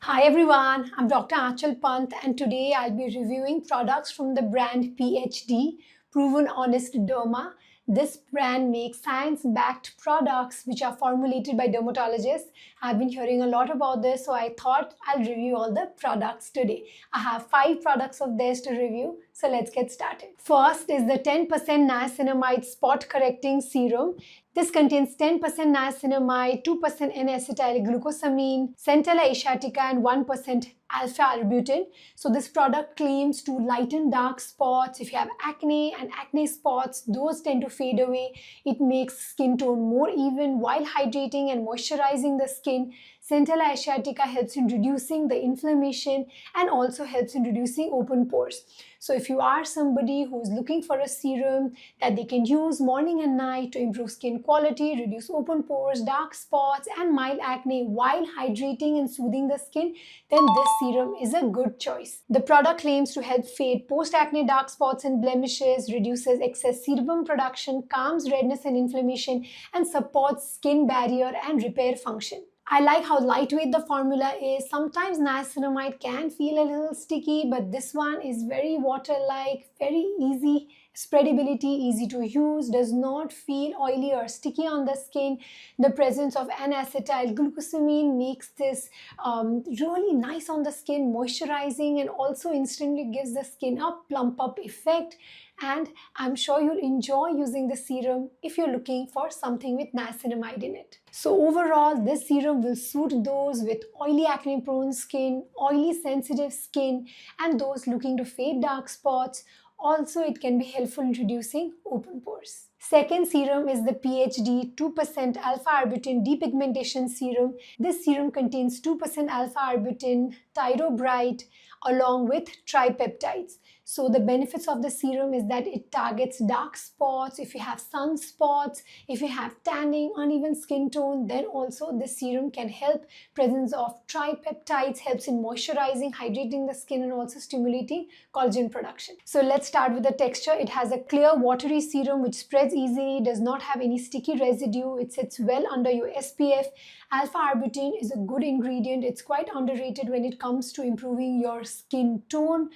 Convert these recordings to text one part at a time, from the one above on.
Hi everyone, I'm Dr. Achal Pant and today I'll be reviewing products from the brand PhD, Proven Honest Derma. This brand makes science-backed products which are formulated by dermatologists. I've been hearing a lot about this, so I thought I'll review all the products today. I have 5 products of theirs to review, so let's get started. First is the 10% Niacinamide Spot Correcting Serum. This contains 10% niacinamide, 2% N-Acetyl Glucosamine, Centella Asiatica and 1% Alpha Arbutin. So this product claims to lighten dark spots. If you have acne and acne spots, those tend to fade away. It makes skin tone more even while hydrating and moisturizing the skin. Centella Asiatica helps in reducing the inflammation and also helps in reducing open pores. So if you are somebody who is looking for a serum that they can use morning and night to improve skin quality, reduce open pores, dark spots and mild acne while hydrating and soothing the skin, then this serum is a good choice. The product claims to help fade post-acne dark spots and blemishes, reduces excess sebum production, calms redness and inflammation, and supports skin barrier and repair function. I like how lightweight the formula is. Sometimes niacinamide can feel a little sticky, but this one is very water-like, very easy spreadability, easy to use, does not feel oily or sticky on the skin. The presence of N-Acetyl Glucosamine makes this really nice on the skin, moisturizing, and also instantly gives the skin a plump up effect. And I'm sure you'll enjoy using the serum if you're looking for something with niacinamide in it. So overall, this serum will suit those with oily acne prone skin, oily sensitive skin, and those looking to fade dark spots. Also, it can be helpful in reducing open pores. Second serum is the PhD 2% Alpha Arbutin Depigmentation Serum. This serum contains 2% Alpha Arbutin, Tyrobright, along with tripeptides. So the benefits of the serum is that it targets dark spots. If you have sunspots, if you have tanning, uneven skin tone, then also this serum can help. Presence of tripeptides helps in moisturizing, hydrating the skin and also stimulating collagen production. So let's start with the texture. It has a clear watery serum which spreads easily, does not have any sticky residue. It sits well under your SPF. Alpha Arbutin is a good ingredient. It's quite underrated when it comes to improving your skin tone.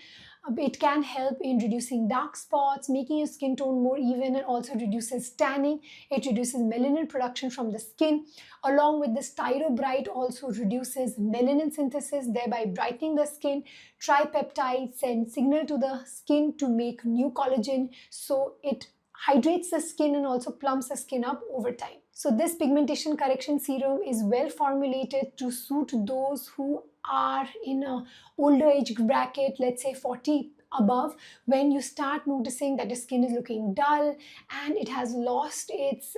It can help in reducing dark spots, making your skin tone more even, and also reduces tanning. It reduces melanin production from the skin. Along with this, Tyrobright also reduces melanin synthesis, thereby brightening the skin. Tripeptides send signal to the skin to make new collagen, so it hydrates the skin and also plumps the skin up over time. So this pigmentation correction serum is well formulated to suit those who are in a older age bracket, let's say 40 above, when you start noticing that your skin is looking dull and it has lost its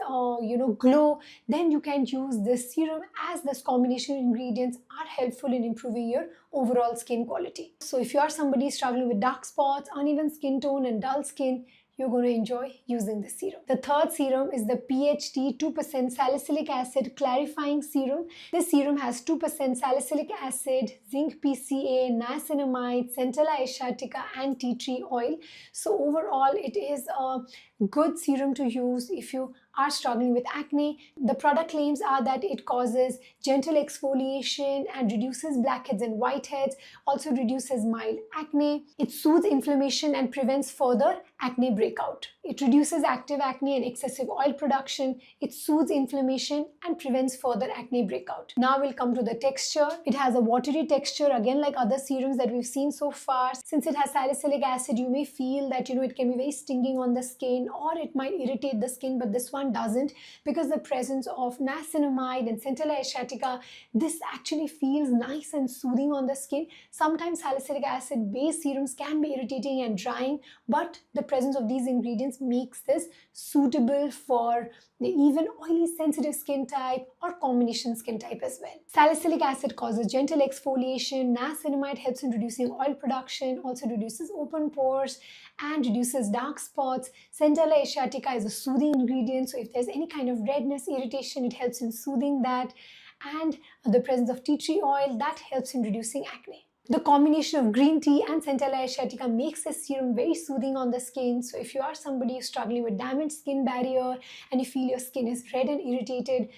glow, then you can use this serum, as this combination of ingredients are helpful in improving your overall skin quality. So if you are somebody struggling with dark spots, uneven skin tone and dull skin, you're going to enjoy using this serum. The third serum is the PhD 2% Salicylic Acid Clarifying Serum. This serum has 2% salicylic acid, zinc PCA, niacinamide, Centella Asiatica and tea tree oil. So overall, it is a good serum to use if you are struggling with acne. The product claims are that it causes gentle exfoliation and reduces blackheads and whiteheads, also reduces mild acne. It soothes inflammation and prevents further acne breakout. It reduces active acne and excessive oil production. It soothes inflammation and prevents further acne breakout. Now we'll come to the texture. It has a watery texture, again like other serums that we've seen so far. Since it has salicylic acid, you may feel that it can be very stinging on the skin, or it might irritate the skin, but this one doesn't, because the presence of niacinamide and Centella Asiatica, this actually feels nice and soothing on the skin. Sometimes salicylic acid based serums can be irritating and drying, but the presence of these ingredients makes this suitable for the even oily sensitive skin type or combination skin type as well. Salicylic acid causes gentle exfoliation. Niacinamide helps in reducing oil production, also reduces open pores and reduces dark spots. Centella Asiatica is a soothing ingredient, so if there's any kind of redness, irritation, it helps in soothing that. And the presence of tea tree oil, that helps in reducing acne. The combination of green tea and Centella Asiatica makes this serum very soothing on the skin. So if you are somebody struggling with damaged skin barrier and you feel your skin is red and irritated,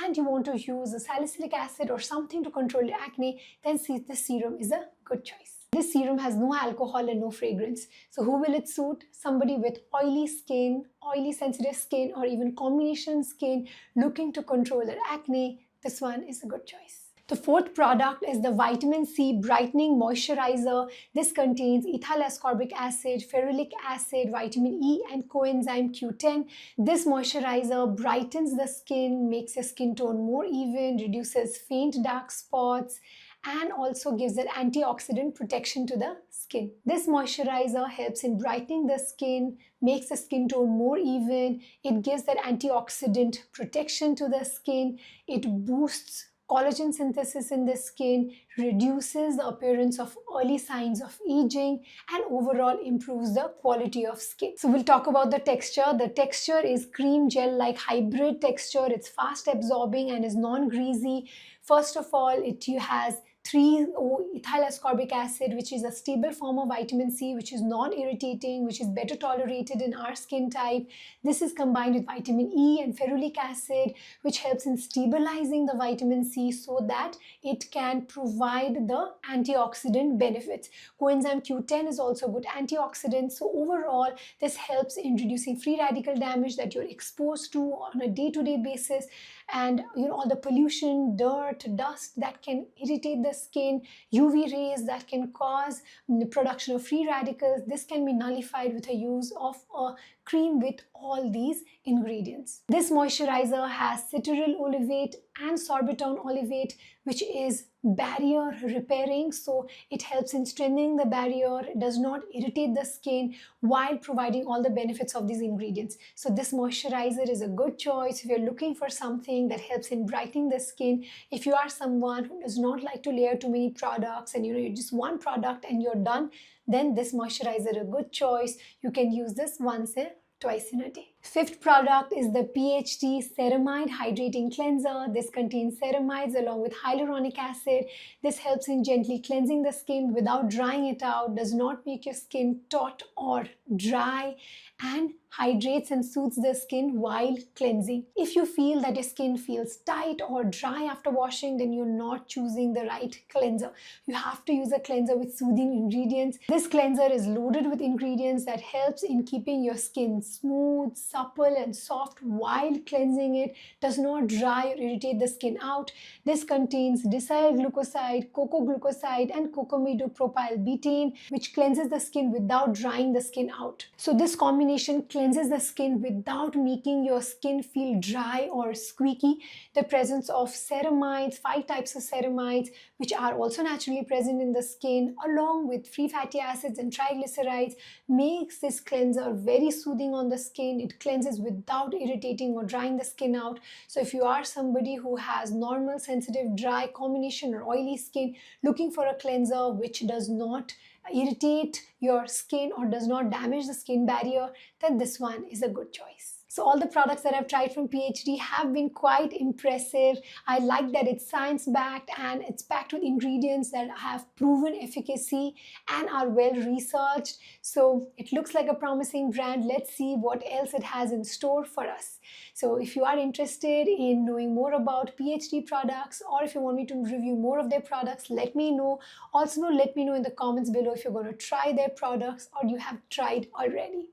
and you want to use a salicylic acid or something to control your acne, then this serum is a good choice. This serum has no alcohol and no fragrance. So who will it suit? Somebody with oily skin, oily sensitive skin, or even combination skin looking to control their acne. This one is a good choice. The fourth product is the Vitamin C Brightening Moisturizer. This contains ethyl ascorbic acid, ferulic acid, vitamin E, and coenzyme Q10. This moisturizer brightens the skin, makes your skin tone more even, reduces faint dark spots, and also gives an antioxidant protection to the skin. This moisturizer helps in brightening the skin, makes the skin tone more even, it gives that antioxidant protection to the skin, it boosts collagen synthesis in the skin, reduces the appearance of early signs of aging, and overall improves the quality of skin. So we'll talk about the texture. The texture is cream gel-like hybrid texture. It's fast absorbing and is non-greasy. First of all, it has 3-ethyl ascorbic acid, which is a stable form of vitamin C, which is non-irritating, which is better tolerated in our skin type. This is combined with vitamin E and ferulic acid, which helps in stabilizing the vitamin C so that it can provide the antioxidant benefits. Coenzyme Q10 is also a good antioxidant. So overall, this helps in reducing free radical damage that you're exposed to on a day-to-day basis, and all the pollution, dirt, dust that can irritate the skin, UV rays that can cause the production of free radicals. This can be nullified with the use of a cream with all these ingredients. This moisturizer has citrullin olivate and sorbitol olivate, which is barrier repairing, so it helps in strengthening the barrier. It does not irritate the skin while providing all the benefits of these ingredients. So this moisturizer is a good choice if you're looking for something that helps in brightening the skin. If you are someone who does not like to layer too many products and you just one product and you're done, then this moisturizer is a good choice. You can use this once or twice in a day. Fifth product is the PhD Ceramide Hydrating Cleanser. This contains ceramides along with hyaluronic acid. This helps in gently cleansing the skin without drying it out, does not make your skin taut or dry, and hydrates and soothes the skin while cleansing. If you feel that your skin feels tight or dry after washing, then you're not choosing the right cleanser. You have to use a cleanser with soothing ingredients. This cleanser is loaded with ingredients that helps in keeping your skin smooth, supple, and soft while cleansing it, does not dry or irritate the skin out. This contains dicyl glucoside, cocoa glucoside, and cocamidopropyl betaine, which cleanses the skin without drying the skin out. So this combination cleanses the skin without making your skin feel dry or squeaky. The presence of ceramides, 5 types of ceramides, which are also naturally present in the skin, along with free fatty acids and triglycerides, makes this cleanser very soothing on the skin. It cleanses without irritating or drying the skin out. So if you are somebody who has normal, sensitive, dry, combination or oily skin, looking for a cleanser which does not irritate your skin or does not damage the skin barrier, then this one is a good choice. So all the products that I've tried from PhD have been quite impressive. I like that it's science-backed and it's packed with ingredients that have proven efficacy and are well researched. So it looks like a promising brand. Let's see what else it has in store for us. So if you are interested in knowing more about PhD products, or if you want me to review more of their products, let me know. Also, let me know in the comments below if you're going to try their products or you have tried already.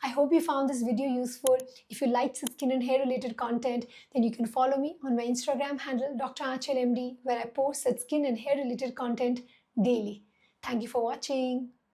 I hope you found this video useful. If you liked skin and hair related content, then you can follow me on my Instagram handle Dr. Aanchal MD, where I post skin and hair related content daily. Thank you for watching.